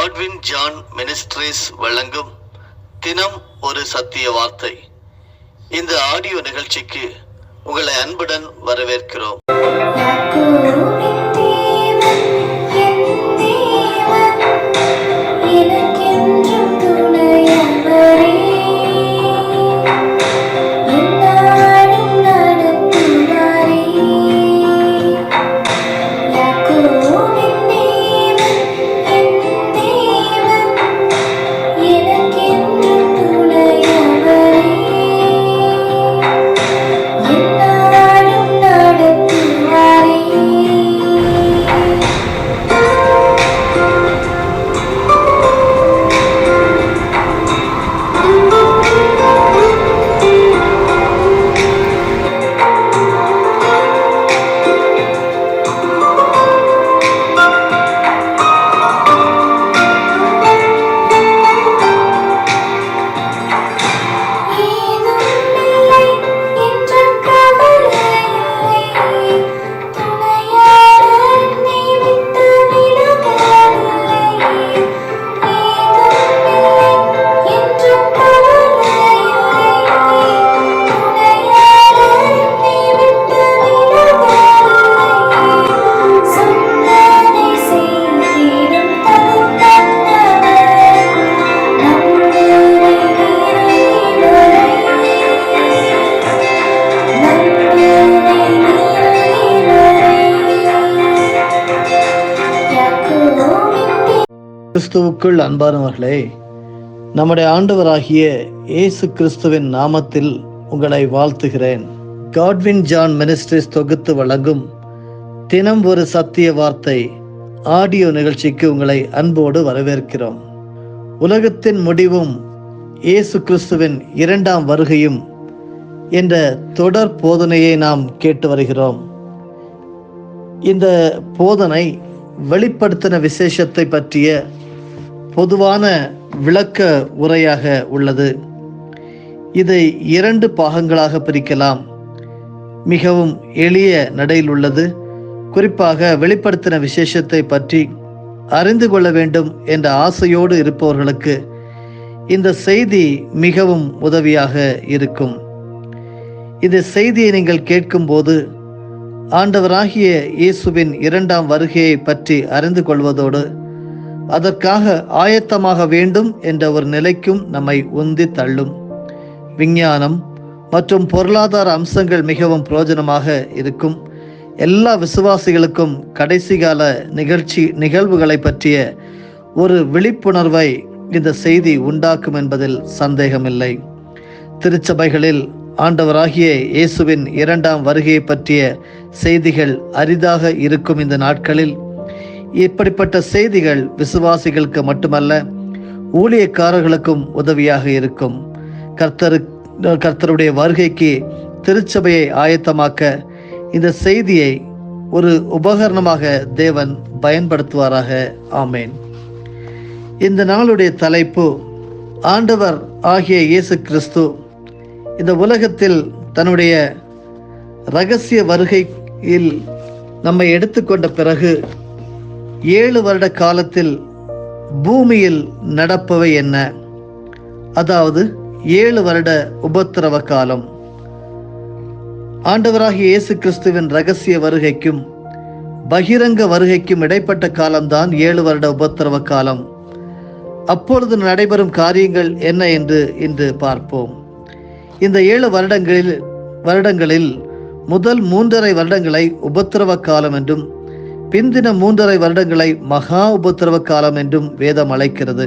Godwin John ministries வழங்கும் தினம் ஒரு சத்திய வார்த்தை. இந்த ஆடியோ நிகழ்ச்சிக்கு உங்களை அன்புடன் வரவேற்கிறோம். கிறிஸ்துவுக்குள் அன்பானவர்களே, நம்முடைய ஆண்டவராகிய இயேசு கிறிஸ்துவின் நாமத்தில் உங்களை வாழ்த்துகிறேன். காட்வின் ஜான் மினிஸ்ட்ரீஸ் தொகுத்து வழங்கும் தினம் ஒரு சத்திய வார்த்தை ஆடியோ நிகழ்ச்சிக்கு உங்களை அன்போடு வரவேற்கிறோம். உலகத்தின் முடிவும் இயேசு கிறிஸ்துவின் இரண்டாம் வருகையும் என்ற தொடர் போதனையை நாம் கேட்டு வருகிறோம். இந்த போதனை வெளிப்படுத்தின விசேஷத்தை பற்றிய பொதுவான விளக்க உரையாக உள்ளது. இதை 2 பாகங்களாக பிரிக்கலாம். மிகவும் எளிய நடையில் உள்ளது. குறிப்பாக வெளிப்படுத்தின விசேஷத்தை பற்றி அறிந்து கொள்ள வேண்டும் என்ற ஆசையோடு இருப்பவர்களுக்கு இந்த செய்தி மிகவும் உதவியாக இருக்கும். இந்த செய்தியை நீங்கள் கேட்கும்போது ஆண்டவராகிய இயேசுவின் இரண்டாம் வருகையை பற்றி அறிந்து கொள்வதோடு அதற்காக ஆயத்தமாக வேண்டும் என்ற ஒரு நிலைக்கும் நம்மை உந்தி தள்ளும். விஞ்ஞானம் மற்றும் பொருளாதார அம்சங்கள் மிகவும் பிரயோஜனமாக இருக்கும். எல்லா விசுவாசிகளுக்கும் கடைசி கால நிகழ்வுகளை பற்றிய ஒரு விழிப்புணர்வை இந்த செய்தி உண்டாக்கும் என்பதில் சந்தேகமில்லை. திருச்சபைகளில் ஆண்டவராகிய இயேசுவின் இரண்டாம் வருகையை பற்றிய செய்திகள் அரிதாக இருக்கும் இந்த நாட்களில் இப்படிப்பட்ட செய்திகள் விசுவாசிகளுக்கு மட்டுமல்ல, ஊழியக்காரர்களுக்கும் உதவியாக இருக்கும். கர்த்தருடைய வருகைக்கு திருச்சபையை ஆயத்தமாக்க இந்த செய்தியை ஒரு உபகரணமாக தேவன் பயன்படுத்துவாராக. ஆமேன். இந்த நாளுடைய தலைப்பு, ஆண்டவர் ஆகிய இயேசு கிறிஸ்து இந்த உலகத்தில் தன்னுடைய இரகசிய வருகையில் நம்மை எடுத்துக்கொண்ட பிறகு 7 வருட காலத்தில் பூமியில் நடப்பவை என்ன? அதாவது 7 வருட உபத்திரவ காலம். ஆண்டவராகிய இயேசு கிறிஸ்துவின் இரகசிய வருகைக்கும் பகிரங்க வருகைக்கும் இடைப்பட்ட காலம்தான் 7 வருட உபத்திரவ காலம். அப்பொழுது நடைபெறும் காரியங்கள் என்ன என்று இன்று பார்ப்போம். இந்த 7 வருடங்களில் முதல் 3.5 வருடங்களை உபத்திரவ காலம் என்றும் பிந்தின 3.5 வருடங்களை மகா உபத்திரவ காலம் என்றும் வேதம் அழைக்கிறது.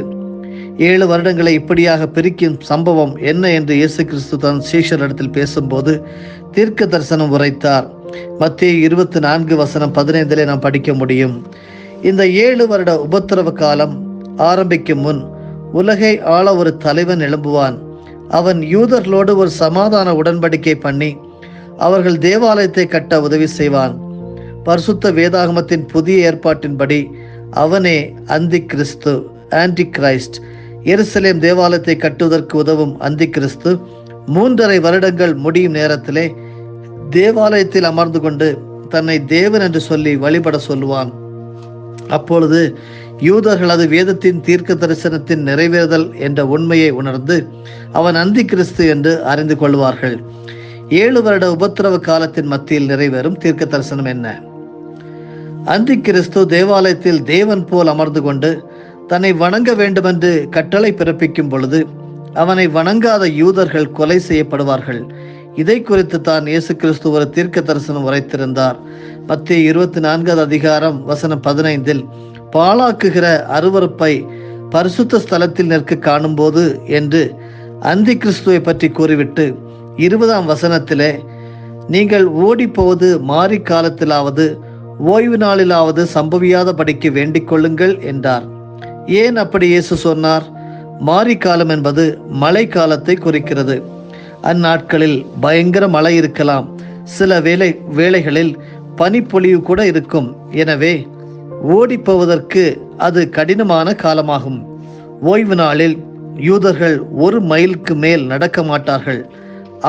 7 வருடங்களை இப்படியாக பிரிக்கும் சம்பவம் என்ன என்று இயேசு கிறிஸ்து தன் சீஷரிடத்தில் பேசும்போது தீர்க்க தரிசனம் உரைத்தார். மத்தேயு 24:15 நாம் படிக்க முடியும். இந்த 7 வருட உபத்திரவ காலம் ஆரம்பிக்கும் முன் உலகை ஆள ஒரு தலைவன் எழும்புவான். அவன் யூதர்களோடு ஒரு சமாதான உடன்படிக்கை பண்ணி அவர்கள் தேவாலயத்தை கட்ட உதவி செய்வான். பரிசுத்த வேதாகமத்தின் புதிய ஏற்பாட்டின்படி அவனே அந்தி கிறிஸ்து, ஆன்டி கிரைஸ்ட். எருசலேம் தேவாலயத்தை கட்டுவதற்கு உதவும் அந்தி கிறிஸ்து 3.5 வருடங்கள் முடியும் நேரத்திலே தேவாலயத்தில் அமர்ந்து கொண்டு தன்னை தேவன் என்று சொல்லி வழிபட சொல்லுவான். அப்பொழுது யூதர்களது வேதத்தின் தீர்க்க தரிசனத்தின் நிறைவேறுதல் என்ற உண்மையை உணர்ந்து அவன் அந்தி கிறிஸ்து என்று அறிந்து கொள்வார்கள். 7 வருட உபத்திரவ காலத்தின் மத்தியில் நிறைவேறும் தீர்க்க தரிசனம் என்ன? அந்தி கிறிஸ்து தேவாலயத்தில் தேவன் போல் அமர்ந்து கொண்டு தன்னை வணங்க வேண்டுமென்று கட்டளை பிறப்பிக்கும் பொழுது அவனை வணங்காத யூதர்கள் கொலை செய்யப்படுவார்கள். இதை குறித்து தான் இயேசு கிறிஸ்து ஒரு தீர்க்க தரிசனம் உரைத்திருந்தார். மத்தேயு 24 அதிகாரம் வசனம் 15 பாழாக்குகிற அருவருப்பை பரிசுத்த ஸ்தலத்தில் நிற்க காணும்போது என்று அந்தி கிறிஸ்துவை பற்றி கூறிவிட்டு 20ஆம் வசனத்திலே நீங்கள் ஓடிப்போவது மாறி காலத்திலாவது ஓய்வு நாளிலாவது சம்பவியாதபடிக்கு வேண்டிக் கொள்ளுங்கள் என்றார். ஏன் அப்படி இயேசு சொன்னார்? மாறி காலம் என்பது மழை காலத்தை குறிக்கிறது. அந்நாட்களில் பயங்கர மழை இருக்கலாம். சில வேளைகளில் பனிப்பொழிவு கூட இருக்கும். எனவே ஓடிப்போவதற்கு அது கடினமான காலமாகும். ஓய்வு நாளில் யூதர்கள் 1 மைலுக்கு மேல் நடக்க மாட்டார்கள்.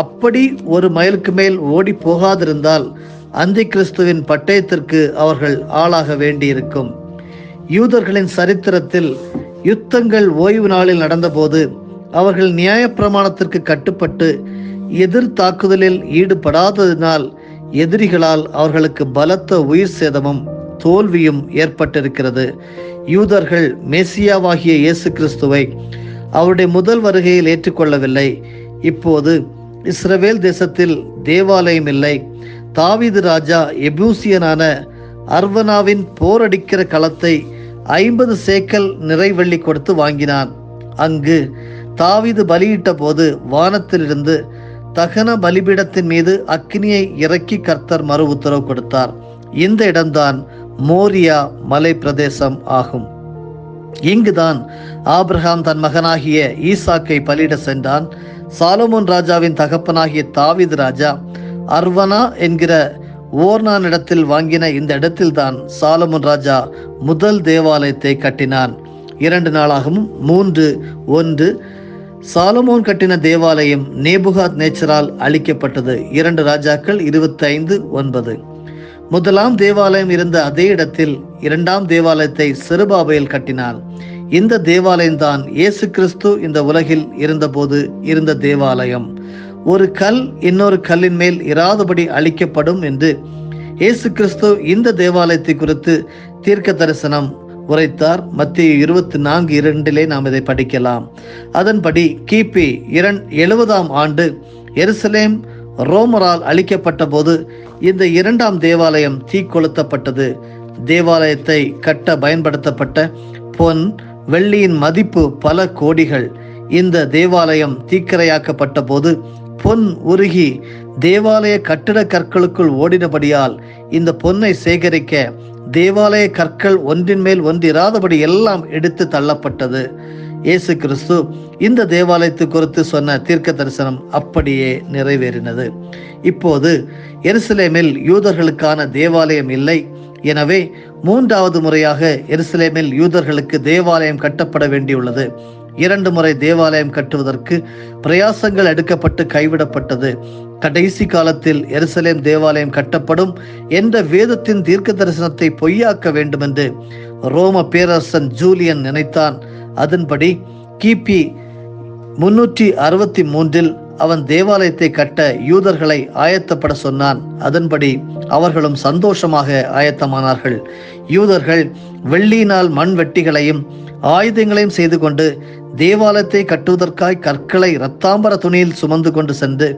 அப்படி 1 மைலுக்கு மேல் ஓடி போகாதிருந்தால் அந்தி கிறிஸ்துவின் பட்டயத்திற்கு அவர்கள் ஆளாக வேண்டியிருக்கும். யூதர்களின் சரித்திரத்தில் யுத்தங்கள் ஓய்வு நாளில் நடந்தபோது அவர்கள் நியாயப்பிரமாணத்திற்கு கட்டுப்பட்டு எதிர் தாக்குதலில் ஈடுபடாததினால் எதிரிகளால் அவர்களுக்கு பலத்த உயிர் சேதமும் தோல்வியும் ஏற்பட்டிருக்கிறது. யூதர்கள் மேசியாவாகிய இயேசு கிறிஸ்துவை அவருடைய முதல் வருகையில் ஏற்றுக்கொள்ளவில்லை. இப்போது இஸ்ரவேல் தேசத்தில் தேவாலயம் இல்லை. தாவீது ராஜா எபூசியனான அர்வனாவின் போரடிக்கிற களத்தை 50 சேக்கல் நிறைவெள்ளி கொடுத்து வாங்கினான். அங்கு தாவீது பலியிட்ட போது வானத்திலிருந்து தகன பலிபீடத்தின் மீது அக்கினியை இறக்கி கர்த்தர் மறு உத்தரவு கொடுத்தார். இந்த இடம்தான் மோரியா மலை பிரதேசம் ஆகும். இங்குதான் ஆபிரகாம் தன் மகனாகிய ஈசாக்கை பலியிட சென்றான். சாலமோன் ராஜாவின் தகப்பனாகிய தாவீது ராஜா அர்வனா என்கிற ஓர்னானிடத்தில் வாங்கின இந்த இடத்தில்தான் சாலமோன் ராஜா முதல் தேவாலயத்தை கட்டினான். 2 நாளாகவும் 3:1 சாலமோன் கட்டின தேவாலயம் நேபுகாத் நேச்சரால் அழிக்கப்பட்டது. 2 ராஜாக்கள் 25:9. முதலாம் தேவாலயம் இருந்த அதே இடத்தில் 2ஆம் தேவாலயத்தை செருபாபேல் கட்டினான். இந்த தேவாலயம்தான் இயேசு கிறிஸ்து இந்த உலகில் இருந்தபோது இருந்த தேவாலயம். ஒரு கல் இன்னொரு கல்லின் மேல் இராதபடி அழிக்கப்படும் என்று இயேசு கிறிஸ்து இந்த தேவாலயத்தை குறித்து தீர்க்க தரிசனம் உரைத்தார். மத்தேயு 24:2 நாம் இதை படிக்கலாம். அதன்படி கிபி 70ஆம் ஆண்டு எருசலேம் ரோமரால் அழிக்கப்பட்ட போது இந்த 2ஆம் தேவாலயம் தீக்கொளுத்தப்பட்டது. தேவாலயத்தை கட்ட பயன்படுத்தப்பட்ட பொன் வெள்ளியின் மதிப்பு பல கோடிகள். இந்த தேவாலயம் தீக்கிரையாக்கப்பட்ட போது பொன் உருகி தேவாலய கட்டிட கற்களுக்குள் ஓடினபடியால் இந்த பொன்னை சேகரிக்க தேவாலய கற்கள் ஒன்றின் மேல் ஒன்றிராதபடி எல்லாம் எடுத்து தள்ளப்பட்டது. இயேசு கிறிஸ்து இந்த தேவாலயத்தை குறித்து சொன்ன தீர்க்க தரிசனம் அப்படியே நிறைவேறினது. இப்போது எருசலேமில் யூதர்களுக்கான தேவாலயம் இல்லை. எனவே 3வது முறையாக எருசலேமில் யூதர்களுக்கு தேவாலயம் கட்டப்பட வேண்டியுள்ளது. 2 முறை தேவாலயம் கட்டுவதற்கு பிரயாசங்கள் எடுக்கப்பட்டு கைவிடப்பட்டது. கடைசி காலத்தில் எருசலேம் தேவாலயம் கட்டப்படும் என்ற வேதத்தின் தீர்க்க தரிசனத்தை பொய்யாக்க வேண்டும் என்று ரோம பேரரசன் ஜூலியன் நினைத்தான். அதன்படி கிபி 363 அவன் தேவாலயத்தை கட்ட யூதர்களை ஆயத்தப்பட சொன்னான். அதன்படி அவர்களும் சந்தோஷமாக ஆயத்தமானார்கள். யூதர்கள் வெள்ளியினால் மண் வெட்டிகளையும் ஆயுதங்களையும் செய்து கொண்டு தேவாலயத்தை கட்டுவதற்காய் கற்களை இரத்தாம்பர துணியில் சுமந்து கொண்டு சென்று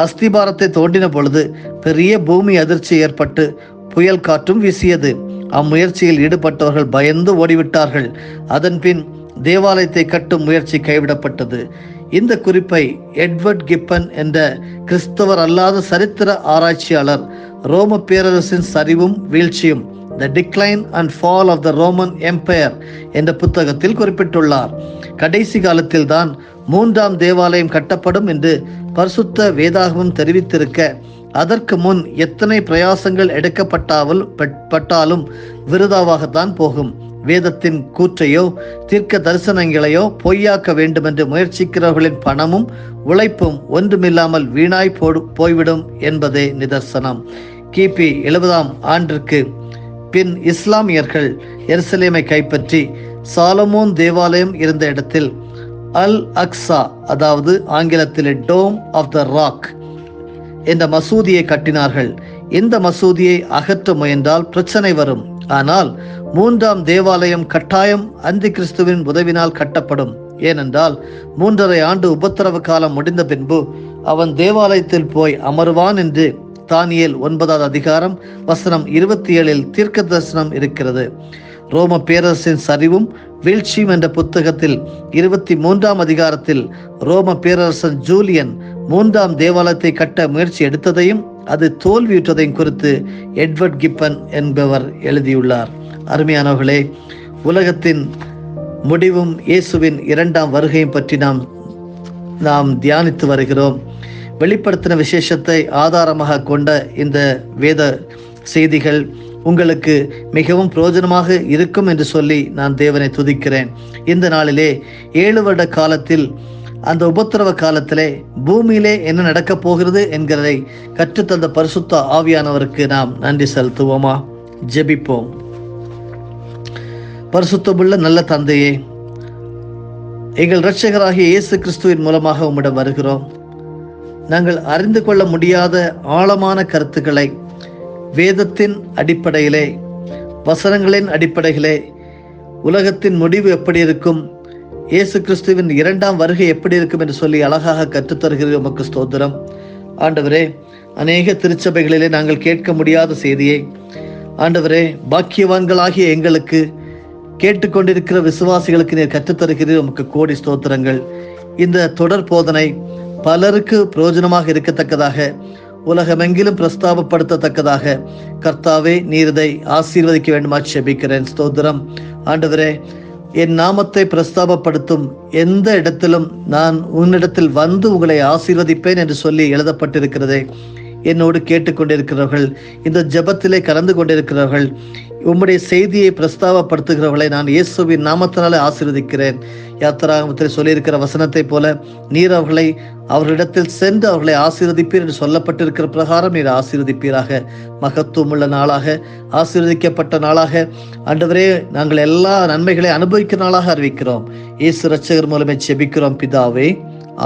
அஸ்திபாரத்தை தோண்டின பொழுது பெரிய பூமி அதிர்ச்சி ஏற்பட்டு புயல் காற்றும் வீசியது. அம்முயற்சியில் ஈடுபட்டவர்கள் பயந்து ஓடிவிட்டார்கள். அதன்பின் தேவாலயத்தை கட்டும் முயற்சி கைவிடப்பட்டது. இந்த குறிப்பை எட்வர்ட் கிப்பன் என்ற கிறிஸ்தவர் அல்லாத சரித்திர ஆராய்ச்சியாளர் ரோம பேரரசின் சரிவும் வீழ்ச்சியும் The Decline and Fall of the Roman Empire என்ற புத்தகத்தில் குறிப்பிட்டுள்ளார். கடைசி காலத்தில் தான் 3ஆம் தேவாலயம் கட்டப்படும் என்று பரிசுத்த வேதாகமம் தெரிவித்திருக்க அதற்கு முன் எத்தனை பிரயாசங்கள் எடுக்கப்பட்டாலும் விருதாவாகத்தான் போகும். வேதத்தின் கூற்றையோ தீர்க்க தரிசனங்களையோ பொய்யாக்க வேண்டும் என்று முயற்சிக்கிறவர்களின் பணமும் உழைப்பும் ஒன்றுமில்லாமல் வீணாய் போய்விடும் என்பதே நிதர்சனம். கிபி 70ஆம் ஆண்டிற்கு பின் இஸ்லாமியர்கள் எருசலேமை கைப்பற்றி சாலமோன் தேவாலயம் இருந்த இடத்தில் அல் அக்ஸா, அதாவது ஆங்கிலத்தில் டோம் ஆஃப் த ராக் என்ற மசூதியை கட்டினார்கள். இந்த மசூதியை அகற்ற முயன்றால் பிரச்சனை வரும். ஆனால் 3ஆம் தேவாலயம் கட்டாயம் அந்தி கிறிஸ்துவின் உதவினால் கட்டப்படும். ஏனென்றால் 3½ ஆண்டு உபத்திரவ காலம் முடிந்த பின்பு அவன் தேவாலயத்தில் போய் அமருவான் என்று தானியேல் 9வது அதிகாரம் வசனம் 27 தீர்க்க தரிசனம் இருக்கிறது. ரோம பேரரசின் சரிவும் வீழ்ச்சியும் என்ற புத்தகத்தில் 23ஆம் அதிகாரத்தில் ரோம பேரரசன் ஜூலியன் 3ஆம் தேவாலயத்தை கட்ட முயற்சி எடுத்ததையும் அது தோல்வியுற்றதையும் குறித்து எட்வர்ட் கிப்பன் என்பவர் எழுதியுள்ளார். அருமையானவர்களே, உலகத்தின் முடிவும் இயேசுவின் 2ஆம் வருகையும் பற்றி நாம் தியானித்து வருகிறோம். வெளிப்படுத்தின விசேஷத்தை ஆதாரமாக கொண்ட இந்த வேத செய்திகள் உங்களுக்கு மிகவும் பிரயோஜனமாக இருக்கும் என்று சொல்லி நான் தேவனை துதிக்கிறேன். இந்த நாளிலே 7 வருட காலத்தில், அந்த உபத்திரவ காலத்திலே பூமியிலே என்ன நடக்கப் போகிறது என்கிறதை கற்றுத்தந்த பரிசுத்த ஆவியானவருக்கு நாம் நன்றி செலுத்துவோமா? ஜெபிப்போம். பரிசுத்தமுள்ள நல்ல தந்தையே, எங்கள் இரட்சகராகிய இயேசு கிறிஸ்துவின் மூலமாக உம்மிடம் வருகிறோம். நாங்கள் அறிந்து கொள்ள முடியாத ஆழமான கருத்துக்களை வேதத்தின் அடிப்படையிலே, வசனங்களின் அடிப்படையிலே, உலகத்தின் முடிவு எப்படி இருக்கும், இயேசு கிறிஸ்துவின் 2ஆம் வருகை எப்படி இருக்கும் என்று சொல்லி அழகாக கற்றுத்தருகிறது. உமக்கு ஸ்தோத்திரம். ஆண்டவரே, அநேக திருச்சபைகளிலே நாங்கள் கேட்க முடியாத செய்தியை ஆண்டவரே பாக்கியவான்களாகிய எங்களுக்கு, கேட்டுக்கொண்டிருக்கிற விசுவாசிகளுக்கு நீர் கற்றுத்தருகிறது. உமக்கு கோடி ஸ்தோத்திரங்கள். இந்த தொடர் போதனை பலருக்கு பிரயோஜனமாக இருக்கத்தக்கதாக, உலகமெங்கிலும் பிரஸ்தாபப்படுத்தத்தக்கதாக கர்த்தாவே நீர் இதை ஆசீர்வதிக்க வேண்டுமா ஜெபிக்கிறேன். ஸ்தோத்திரம். ஆண்டவரே, என் நாமத்தை பிரஸ்தாபப்படுத்தும் எந்த இடத்திலும் நான் உன்னிடத்தில் வந்து உங்களை ஆசீர்வதிப்பேன் என்று சொல்லி எழுதப்பட்டிருக்கிறதே. என்னோடு கேட்டுக்கொண்டிருக்கிறவர்கள், இந்த ஜெபத்திலே கலந்து கொண்டிருக்கிறவர்கள், உம்முடைய செய்தியை பிரஸ்தாபப்படுத்துகிறவர்களை நான் இயேசுவின் நாமத்தினாலே ஆசீர்வதிக்கிறேன். யாத்திராகமத்தில் சொல்லியிருக்கிற வசனத்தை போல நீர் அவர்களிடத்தில் சென்று அவர்களை ஆசீர்வதிப்பீர் என்று சொல்லப்பட்டிருக்கிற பிரகாரம் நீர் ஆசீர்வதிப்பீராக. மகத்துவமுள்ள நாளாக, ஆசீர்வதிக்கப்பட்ட நாளாக ஆண்டவரே, நாங்கள் எல்லா நன்மைகளை அனுபவிக்கிற நாளாக அறிவிக்கிறோம். இயேசு இரட்சகர் மூலமே ஜெபிக்கிறோம் பிதாவே,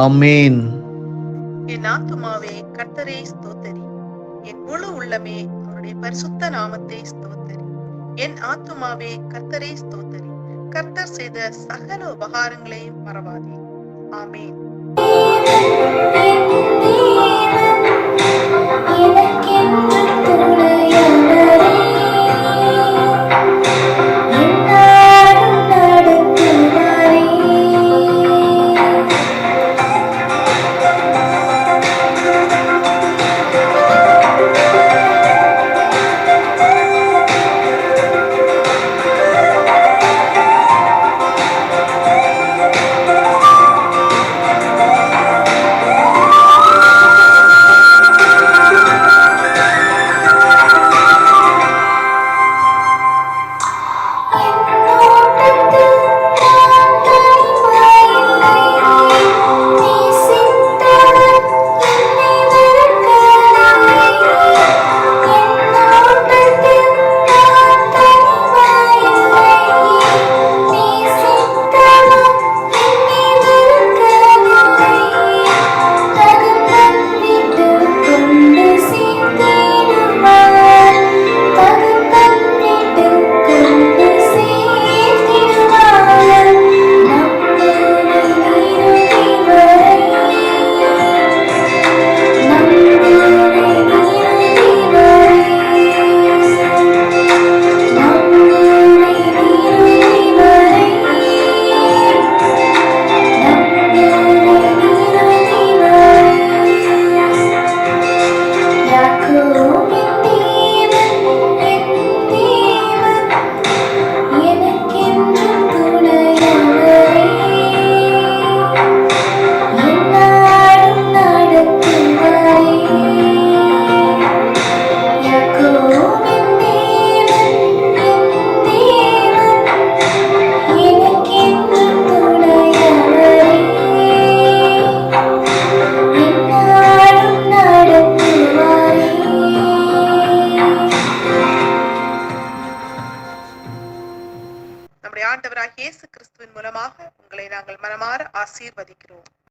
ஆமேன். என் ஆத்துமாவே கர்த்தரை ஸ்தோத்தரி, என் முழு உள்ளமே அவருடைய பரிசுத்த நாமத்தை ஸ்தோத்தரி. என் ஆத்துமாவே கர்த்தரை ஸ்தோத்தரி, கர்த்தர் செய்த சகல உபகாரங்களையும் மறவாதே. ஆமேன். இயேசு கிறிஸ்துவின் மூலமாக உங்களை நாங்கள் மனமாற ஆசீர்வதிக்கிறோம்.